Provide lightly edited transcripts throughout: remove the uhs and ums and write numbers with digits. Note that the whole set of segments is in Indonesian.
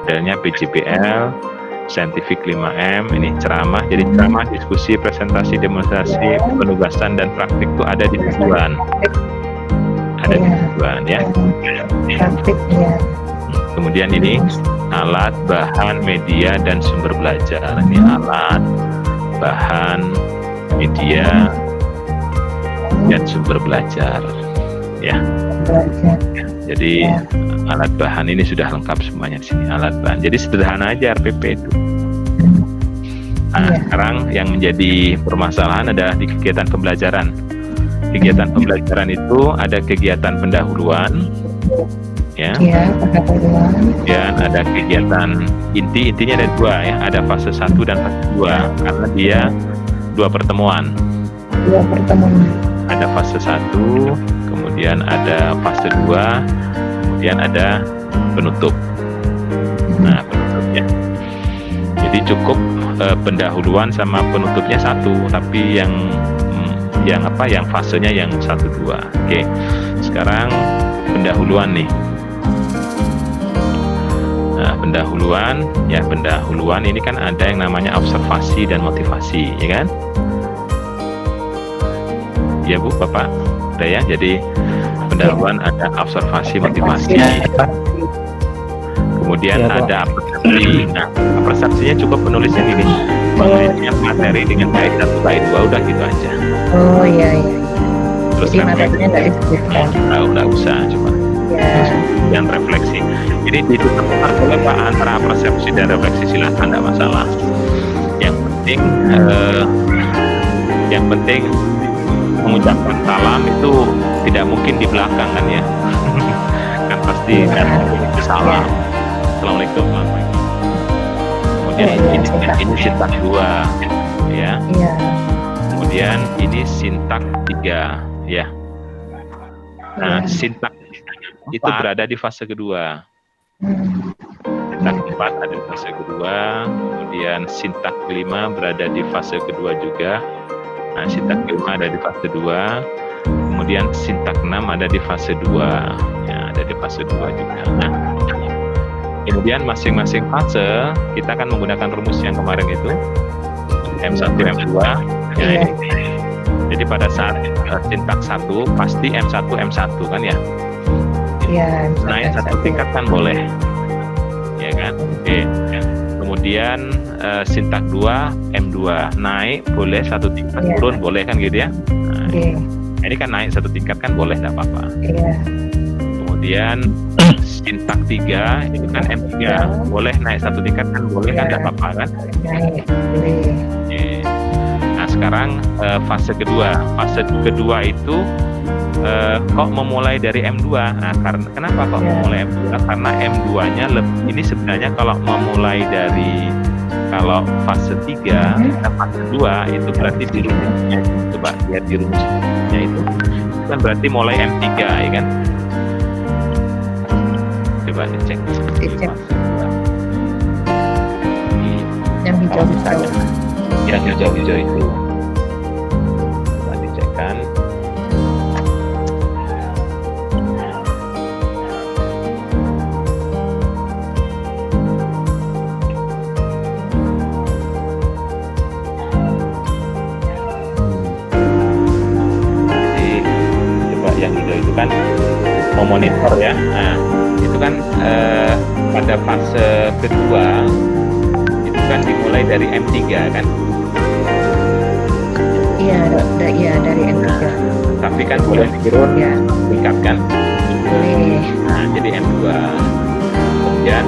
modelnya PJBL, Scientific 5M, ini ceramah. Jadi ceramah, diskusi, presentasi, demonstrasi, penugasan dan praktik itu ada di tujuan. Ada di tujuan ya. Praktik ya. Kemudian ini alat, bahan, media dan sumber belajar. Ini alat, bahan, media dan sumber belajar. Ya. Jadi alat bahan ini sudah lengkap semuanya di sini, alat bahan. Jadi sederhana aja RPP itu. Nah, sekarang yang menjadi permasalahan adalah di kegiatan pembelajaran. Kegiatan pembelajaran itu ada kegiatan pendahuluan, ya. Pendahuluan. Dan ada kegiatan intinya ada dua ya, ada fase 1 dan fase 2 karena dia dua pertemuan. Ada fase 1, kemudian ada fase 2, kemudian ada penutup. Nah, penutupnya. Jadi cukup pendahuluan sama penutupnya satu, tapi yang fasenya yang 1, 2. Oke. Sekarang pendahuluan nih. Nah, pendahuluan ini kan ada yang namanya observasi dan motivasi, ya kan? Ya Bu, Bapak, udah ya. Jadi pendahuluan ada observasi, motivasi. Kemudian ada persepsi. Nah, persepsinya cukup penulisnya gini. Menulisnya materi dengan bait 1, bait 2, udah gitu aja. Oh iya. Terus jadi materinya nggak disebutkan. Nggak usah, cuma. Dan refleksi. Jadi ditentukan oleh Pak antara persepsi dan refleksi, silahkan, tidak masalah. Yang penting mengucapkan salam itu tidak mungkin di belakang kan ya. Kan pasti kan itu salam. Assalamualaikum. Kemudian ini sintak 2 ya. Kemudian ini sintak 3 ya. Nah, sintak itu berada di fase kedua. Sintak 4 ada di fase kedua, kemudian sintak 5 berada di fase kedua juga. Nah, sintak 5 ada di fase 2, kemudian sintak 6 ada di fase 2. Ya, ada di fase 2 juga. Nah, kemudian masing-masing fase kita akan menggunakan rumus yang kemarin itu M1, M2. Ya, jadi pada saat sintak 1 pasti M1 kan ya. Naik 1 tingkat kan boleh, ya kan? Oke. Kemudian sintak 2 M2 naik boleh 1 tingkat, turun boleh kan gitu ya? Nah, ini kan naik 1 tingkat kan boleh, nggak apa-apa. Kemudian sintak 3 itu kan M3 boleh naik 1 tingkat kan boleh kan, nggak apa-apa kan? Nah sekarang fase kedua itu kok memulai dari M2. Nah, kenapa kok memulai M2? Karena M2-nya ini sebenarnya kalau memulai dari fase 3 ke fase 2 itu berarti di rumusnya, coba lihat di rumusnya itu kan berarti mulai M3 ya kan? Coba dicek. Yang hijau-hijau. Yang hijau-hijau itu. Coba dicekkan. Yang hijau itu kan memonitor ya. Nah, itu kan pada fase kedua itu kan dimulai dari M3 kan? Iya dari M3. Tapi kan boleh turun ya, tingkat kan? Boleh. Nah, jadi M2. Kemudian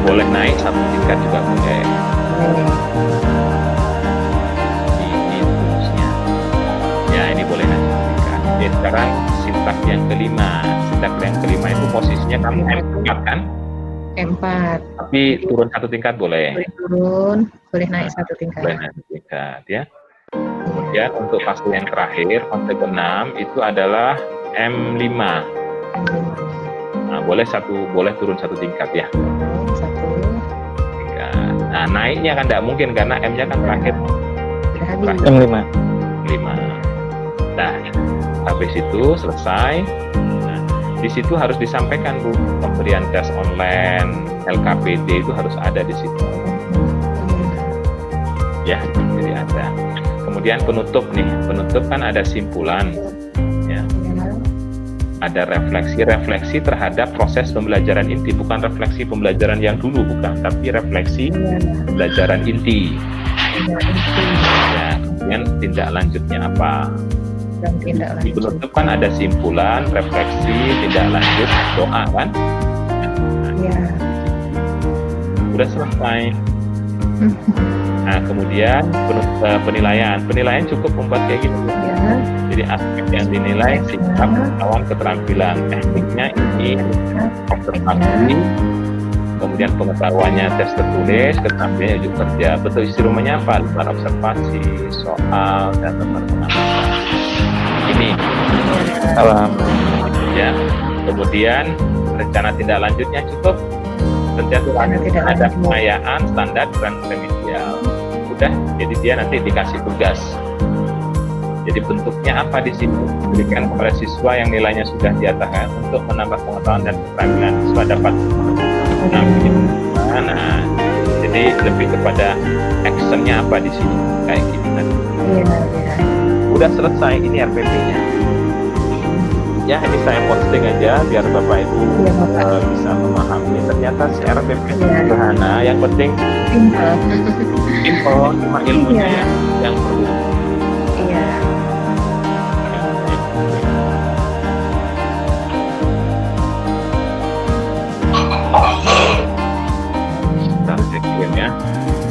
boleh naik 1 tingkat juga boleh. Ini rumusnya. Ya, ini boleh naik 1 tingkat. Jadi sekarang sintak yang kelima itu posisinya kamu M4 kan? M4. Tapi turun 1 tingkat boleh. Boleh naik 1 tingkat. Boleh naik 1 tingkat ya. Kemudian untuk fase yang terakhir, fase ke-6 itu adalah M5. Nah, boleh turun 1 tingkat ya. 1 tingkat. Nah, naiknya kan tidak mungkin karena M-nya kan terakhir. M5. Nah, habis itu selesai. Nah, Di situ harus disampaikan Bu, pemberian tes online, LKPD itu harus ada di situ. Ya, jadi ada. Kemudian penutup nih, penutup kan ada simpulan, ya. Ada refleksi terhadap proses pembelajaran inti, bukan refleksi pembelajaran yang dulu, bukan, tapi refleksi pembelajaran inti. Ya, kemudian tindak lanjutnya apa? Di penutup kan ada simpulan, refleksi, tindak lanjut, doa kan? Ya. Udah selesai. Nah, kemudian penilaian cukup membuat kayak gitu. Ya. Jadi aspek yang dinilai sikap, pengetahuan, keterampilan, tekniknya ini observasi, kemudian pengetahuannya tes tertulis, keterampilannya ujuk kerja. Bentuk isi rumahnya apa? Lembar observasi, soal, dan lembar pengamatan. Ini salam ya. Kemudian rencana tindak lanjutnya cukup. Rencana tindak lanjut ada pengayaan, standar, dan remedial. Udah, jadi dia nanti dikasih tugas. Jadi bentuknya apa di sini? Berikan kepada siswa yang nilainya sudah di atas untuk menambah pengetahuan dan keterampilan. Siswa dapat nah, jadi lebih kepada actionnya apa di sini? Kayak gini nanti. Iya. Udah selesai, ini RPP-nya. Ya, ini saya posting aja biar Bapak Ibu bisa memahami. Ternyata si RPP sederhana, yang penting simple, cuma ilmunya yang perlu. Iya. Ntar saya kirim ya.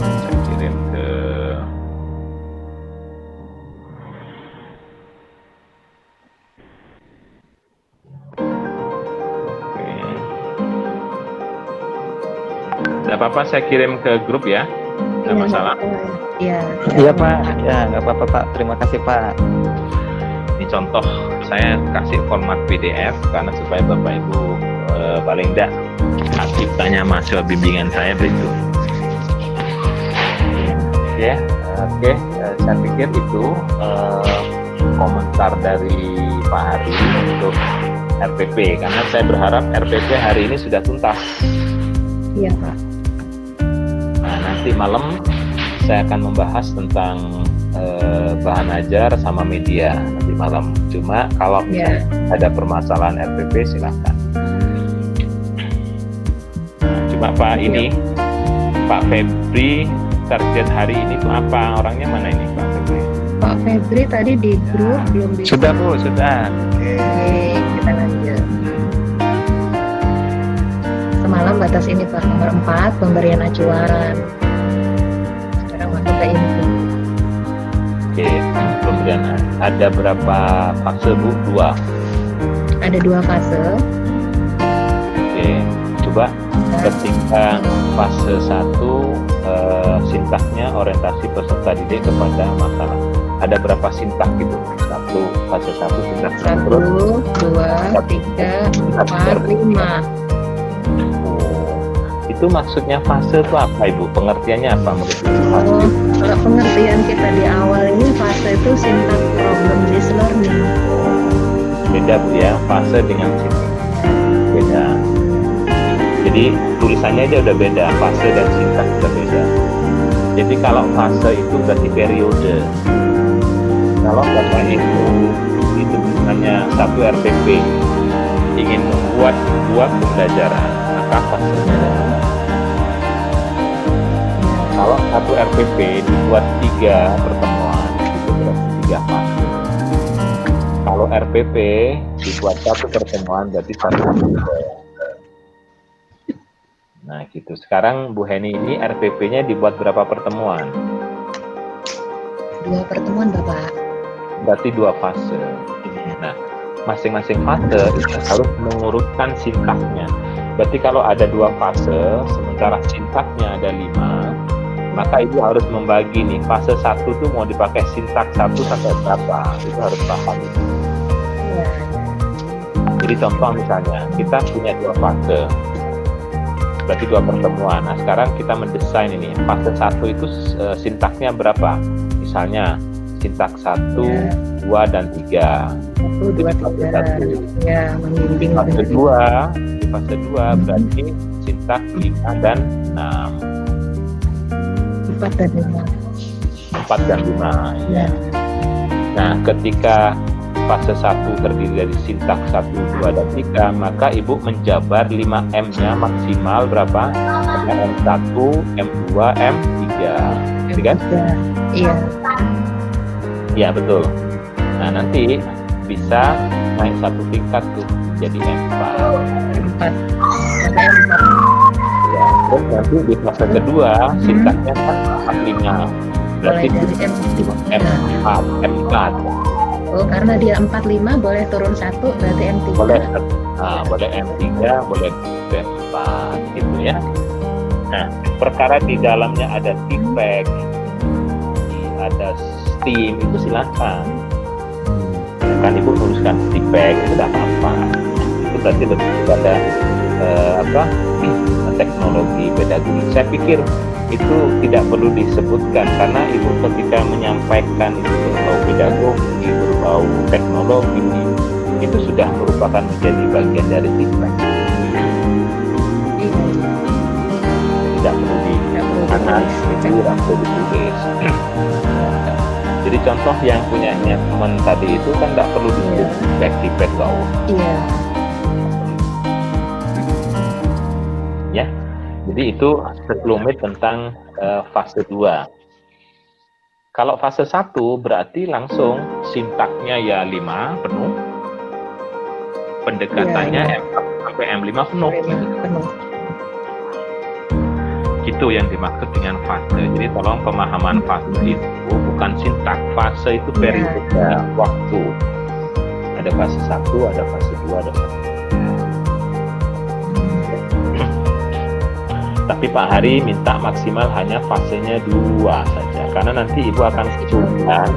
Saya kirim ke Tidak apa-apa, saya kirim ke grup ya. Tidak masalah. Iya. Iya Pak, ya nggak apa-apa Pak. Terima kasih Pak. Ini contoh, saya kasih format PDF karena supaya Bapak Ibu paling tidak aktif tanya mahasiswa bimbingan saya berikut. Ya, oke. Saya pikir itu komentar dari Pak Hari untuk RPP, karena saya berharap RPP hari ini sudah tuntas. Iya Pak. Nah, nanti malam saya akan membahas tentang bahan ajar sama media nanti malam. Cuma kalau misalnya ada permasalahan RPP silahkan. Cuma Pak ini Pak Febri target hari ini tuh apa? Orangnya mana ini Pak Febri? Pak Febri tadi di grup belum bisa. Sudah Bu, sudah. Oke, kita lanjut. Semalam batas ini Pak, nomor 4 pemberian acuan. Sekarang masuk ke inti. Oke, pemberian ada berapa fase Bu? 2. Ada 2 fase. Oke, coba ketika fase 1 sintaknya orientasi peserta didik kepada masalah. Ada berapa sintak gitu? Fase 1 sintak 1, 2, 3, 4, 5. Itu maksudnya fase itu apa Ibu? Pengertiannya apa menurut Ibu? Kalau pengertian kita di awal ini fase itu sintak problem based learning. Beda Bu ya, fase dengan sintak beda. Jadi tulisannya aja udah beda, fase dan sintak udah beda. Jadi kalau fase itu berarti periode. Kalau Bapak itu misalnya 1 RPP ingin membuat 2 pembelajaran, maka fasenya. Kalau 1 RPP dibuat 3 pertemuan, itu berarti 3 fase. Kalau RPP dibuat 1 pertemuan, berarti 1 fase. Nah gitu. Sekarang Bu Heni ini RPP-nya dibuat berapa pertemuan? 2 pertemuan Bapak. Berarti 2 fase. Nah, masing-masing fase itu harus mengurutkan sintaknya. Berarti kalau ada 2 fase, sementara sintaknya ada 5, maka ibu harus membagi nih, fase 1 tuh mau dipakai sintak 1 sampai berapa, itu harus paham. Ya. Jadi contoh misalnya, kita punya 2 fase, berarti 2 pertemuan. Nah sekarang kita mendesain ini, fase 1 itu sintaknya berapa? Misalnya sintak 1, 2, dan 3. 1, 2, 3. Ya, membimbing. Fase 2, di fase 2 berarti sintak 5 dan 6. 4 dan 5. 4 dan 5, ya. Nah, ketika fase 1 terdiri dari sintak 1, 2, dan 3, maka Ibu menjabar 5M-nya maksimal berapa? Ada M1, M2, M3. Gitu kan? Iya. Iya, betul. Nah, nanti bisa naik satu tingkat tuh jadi M4. M4. Sampai M4. Ya, terus nanti di fase kedua sintaknya kan 45. Berarti Mulai dari M3. M4, M4. Oh, karena dia 45 boleh turun 1, berarti M3. Boleh, boleh M3, boleh M4 gitu ya. Nah, perkara di dalamnya ada TPEC, ada STEAM, itu silakan. Kan Ibu tuliskan TPEC, itu tidak apa-apa. Itu berarti lebih pada teknologi pedagogi. Saya pikir itu tidak perlu disebutkan karena Ibu ketika menyampaikan itu berbau pedagogi, berbau teknologi, itu sudah merupakan menjadi bagian dari TPEC. Tidak perlu tidak perlu ditulis. Jadi contoh yang punyanya teman tadi itu kan tidak perlu ditulis TPEC kau. Iya. Ya, jadi itu sekelumit tentang fase 2. Kalau fase 1 berarti langsung sintaknya ya 5 penuh, pendekatannya M4 sampai M5 penuh. Itu yang dimaksud dengan fase. Jadi tolong pemahaman fase itu bukan sintak. Fase itu periode waktu. Ada fase 1, ada fase 2, ada fase 3. Tapi Pak Hari minta maksimal hanya fasenya 2 saja, karena nanti Ibu akan kesulitan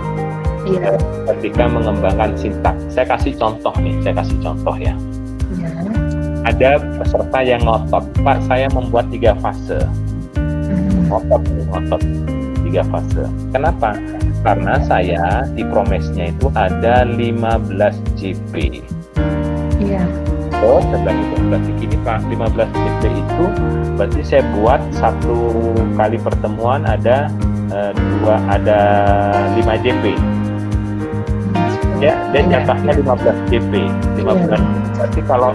ketika mengembangkan sintak. Saya kasih contoh ya. Ada peserta yang ngotot, Pak, saya membuat 3 fase. Ngotot 3 fase. Kenapa? Karena saya di promesnya itu ada 15 JP. Iya. Oh, saya bilang itu berarti gini Pak, 15 JP itu berarti saya buat 1 kali pertemuan ada 5 JP. Ya, dan jatahnya 15 JP. 15. Berarti kalau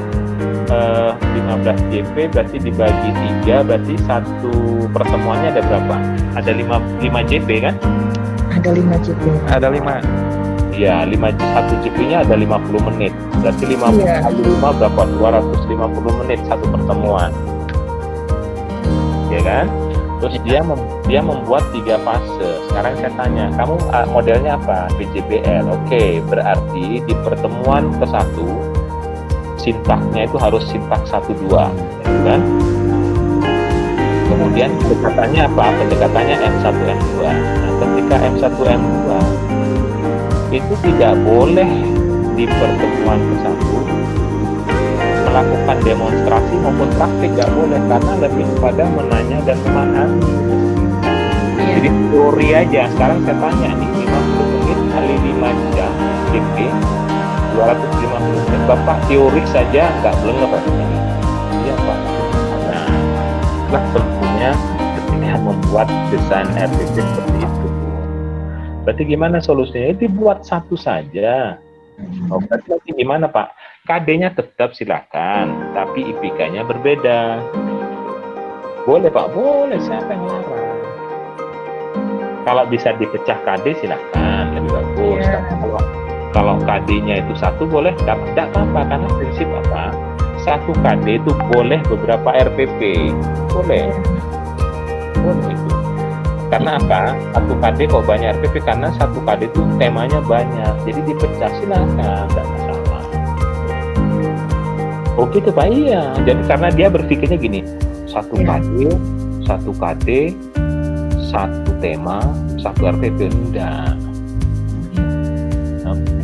15 JP berarti dibagi 3, berarti 1 pertemuannya ada berapa? Ada 5 JP kan? Ada 5 JP. Ada 5. Iya, 1 JP-nya ada 50 menit. Berarti 50 kali 5 berapa? 250 menit 1 pertemuan. Ya kan? Terus dia membuat 3 fase. Sekarang saya tanya, kamu modelnya apa? PJBL. Oke, berarti di pertemuan ke-1 sintaknya itu harus sintak 1-2, gitu kan? Kemudian pendekatannya apa? Pendekatannya M1, M2. Nah, ketika M1, M2 itu tidak boleh di pertemuan ke-1 melakukan demonstrasi maupun praktik, nggak boleh, karena lebih pada menanya dan memahami. Jadi teori aja. Sekarang saya tanya nih, 50 menit kali 5 jam JP 250 menit, Bapak teori saja nggak belum iya Pak. Nah, itulah perlunya ketika membuat desain RPP seperti itu. Berarti gimana solusinya? Dibuat 1 saja. Oh, berarti gimana Pak? KD-nya tetap silakan, tapi IPK-nya berbeda. Boleh Pak? Boleh, siapa yang larang? Kalau bisa dipecah KD silakan, lebih bagus. Kalau KD-nya itu 1 boleh, tidak apa-apa, karena prinsip apa? 1 KD itu boleh beberapa RPP, boleh itu. Karena apa? 1 KD kok banyak RPP, karena 1 KD itu temanya banyak, jadi dipecah silakan, tidak masalah. Oh gitu Pak, iya. Jadi karena dia berpikirnya gini, 1 KD, 1 tema, 1 RPP, enggak.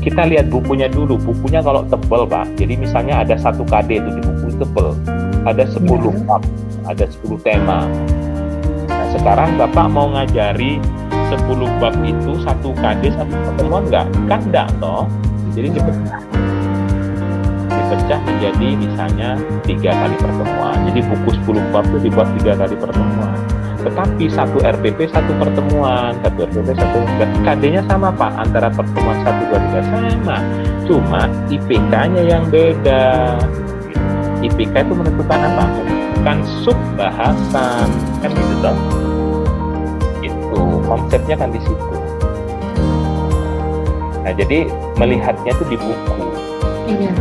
Kita lihat bukunya dulu. Bukunya kalau tebal Pak, jadi misalnya ada 1 KD itu di buku tebal, ada 10 bab, ada 10 tema. Nah sekarang Bapak mau ngajari 10 bab itu 1 KD 1 pertemuan enggak? Kan enggak toh? Jadi dipecah menjadi misalnya 3 kali pertemuan. Jadi buku 10 bab itu dibuat 3 kali pertemuan. Tetapi satu RPP satu pertemuan, satu RPP satu KD-nya sama Pak, antara pertemuan 1, 2, 3 sama. Cuma IPK-nya yang beda. IPK itu menentukan apa? Menentukan subbahasan, kan gitu toh? Itu konsepnya kan di situ. Nah, jadi melihatnya itu di buku. Iya.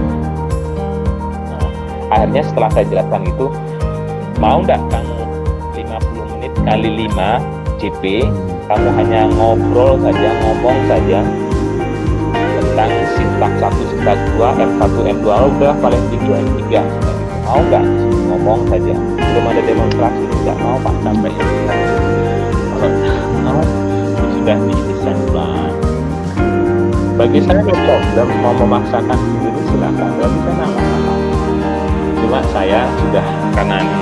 Nah, akhirnya setelah saya jelaskan itu, mau nggak kamu 50 menit kali 5 CP, kamu hanya ngobrol saja, ngomong saja tentang sintaks 1, sintaks 2, M1, M2, udah paling tinggi M3. Mau nggak ngomong saja? Belum ada demonstrasi, nggak mau Pak sampai kalau mau sudah didesain ulang. Bagi saya no problem, mau memaksakan sendiri silakan, bagi saya nggak masalah. Cuma saya sudah, karena ini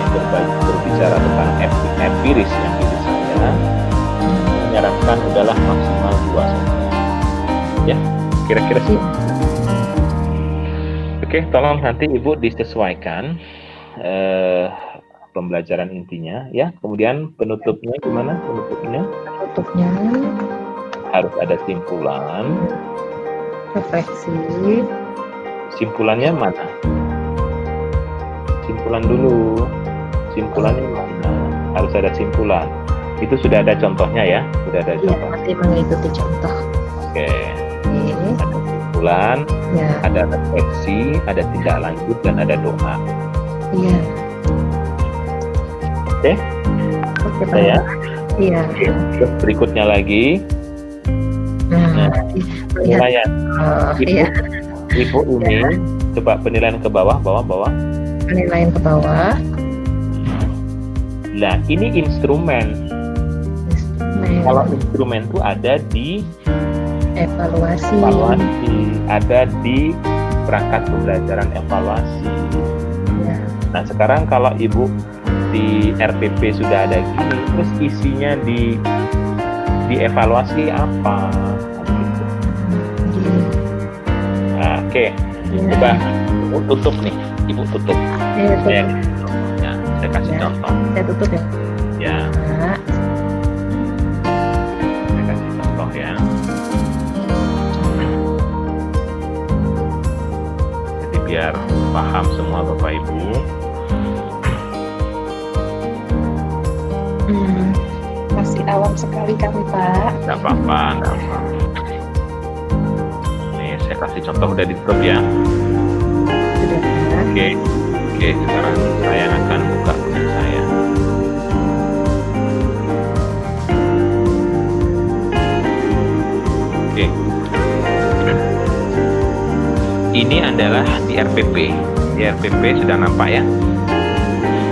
berbicara tentang empiris yang diri saya menyarankan adalah maksimal 2 saja. Ya, kira-kira sih. Oke, tolong nanti Ibu disesuaikan pembelajaran intinya ya. Kemudian penutupnya gimana? Penutupnya Harus ada simpulan. refleksi. Simpulannya mana? Simpulan dulu. Simpulannya mana? Harus ada simpulan. Itu sudah ada contohnya ya? Sudah ada Iya, contoh. nanti mengikuti contoh. Oke. Oke. Ada simpulan, Ya. ada refleksi, ada tindak lanjut, dan ada doa. Iya. Oke? Oke, Pak. Saya. Iya. Terus berikutnya lagi, Nah, lihat. penilaian. Iya. Ibu ini coba penilaian ke bawah. Penilaian ke bawah. Nah, ini instrumen. Instrumen. Kalau instrumen itu ada di Evaluasi. evaluasi, ada di perangkat pembelajaran evaluasi. Ya. Nah, sekarang kalau Ibu di RPP sudah ada gini, terus isinya di evaluasi apa? Gini. Nah, oke. Ya. Coba Ibu tutup nih, Ibu tutup. Saya Saya, tutup. ya, saya kasih Ya. contoh. Saya tutup ya. Ya, Nah, saya kasih contoh ya. Jadi biar paham semua Bapak Ibu. masih awam sekali kami, Pak. Nggak apa-apa. Nih, saya kasih contoh udah ditutup ya. Sudah, Pak. Oke, sekarang saya akan buka punya saya. Oke. Ini adalah di RPP. Di RPP sudah nampak ya.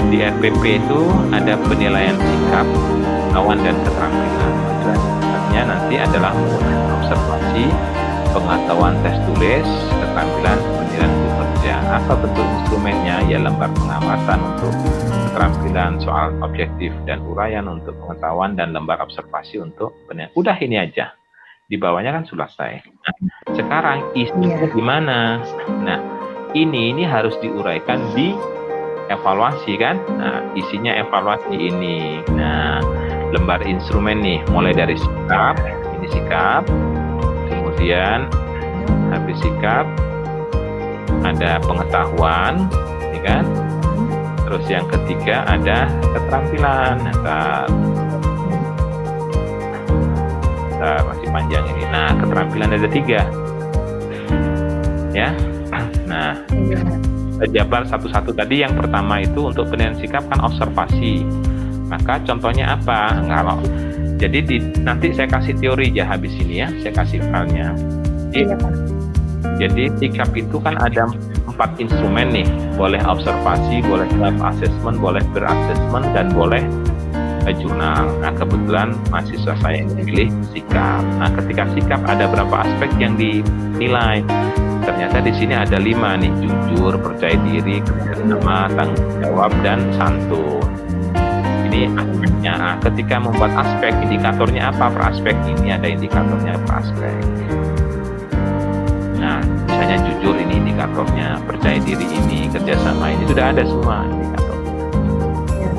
Di RPP itu ada penilaian sikap, pengetahuan dan keterampilan. Penjelasannya nanti adalah menggunakan observasi, pengetahuan tes tulis, keterampilan penilaian bekerja. Apa bentuk instrumennya? Ya lembar pengamatan untuk keterampilan soal objektif dan uraian untuk pengetahuan, dan lembar observasi untuk penilaian. Udah ini aja. Di bawahnya kan selesai. Nah, sekarang isinya gimana? Nah, ini harus diuraikan di evaluasi kan? Nah, isinya evaluasi ini. Nah, lembar instrumen nih, mulai dari sikap, ini sikap, kemudian habis sikap ada pengetahuan, ya kan? Terus yang ketiga ada keterampilan. Masih panjang ini. Nah, keterampilan ada 3, ya. Nah, jabar satu-satu tadi. Yang pertama itu untuk penilaian sikap kan observasi. Maka contohnya apa? Kalau jadi nanti saya kasih teori ya habis ini ya. Saya kasih filenya. Jadi sikap itu kan ada 4 instrumen nih. Boleh observasi, boleh self assessment, boleh peer assessment, dan boleh jurnal. Nah, kebetulan mahasiswa saya ini pilih sikap. Nah, ketika sikap ada berapa aspek yang dinilai? Ternyata di sini ada 5 nih: jujur, percaya diri, kerjasama, tanggung jawab, dan santun. Ini aspeknya. Nah, ketika membuat aspek, indikatornya apa per aspek? Ini ada indikatornya per aspek. Nah, misalnya jujur ini indikatornya, percaya diri ini, kerjasama ini sudah ada semua indikator. Ya.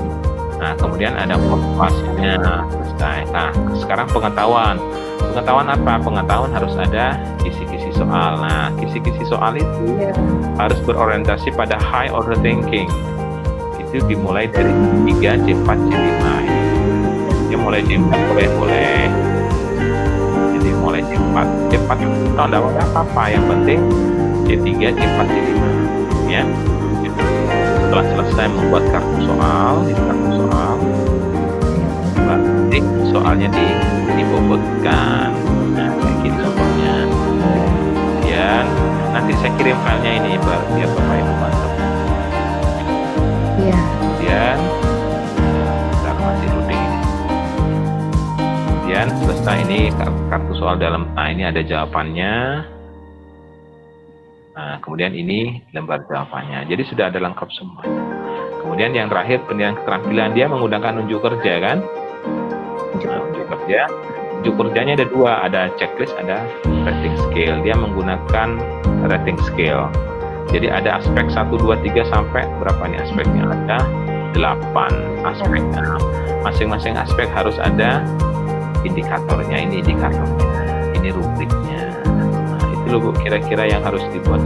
Nah, kemudian ada motivasinya, selesai. Nah, sekarang pengetahuan. Pengetahuan apa? Pengetahuan harus ada kisi-kisi soal. Nah, kisi-kisi soal itu Ya. harus berorientasi pada high order thinking. Itu dimulai dari 3, C4, C5. Dia mulai C4 boleh. Jadi mulai C4. C4 itu tidak apa-apa. Yang penting C3, C4, C5. Ya. Gitu. Setelah selesai membuat kartu soal, nanti soalnya dibobotkan. Nah, kayak gini contohnya. Kemudian nanti saya kirim filenya ini biar Bapak Ibu mantap. Iya. Kemudian kita masih loading ini. Kemudian selesai ini kartu soal dalam. Nah, ini ada jawabannya. Nah, kemudian ini lembar jawabannya. Jadi sudah ada lengkap semua. Kemudian yang terakhir penilaian keterampilan, dia menggunakan unjuk kerja kan? Nah, unjuk kerja. Unjuk kerjanya ada 2, ada checklist, ada rating scale. Dia menggunakan rating scale. Jadi ada aspek 1, 2, 3 sampai berapa nih aspeknya? Ada 8 aspek. Nah, masing-masing aspek harus ada indikatornya. Ini indikatornya, ini rubriknya. Nah, itu loh Bu, kira-kira yang harus dibuat.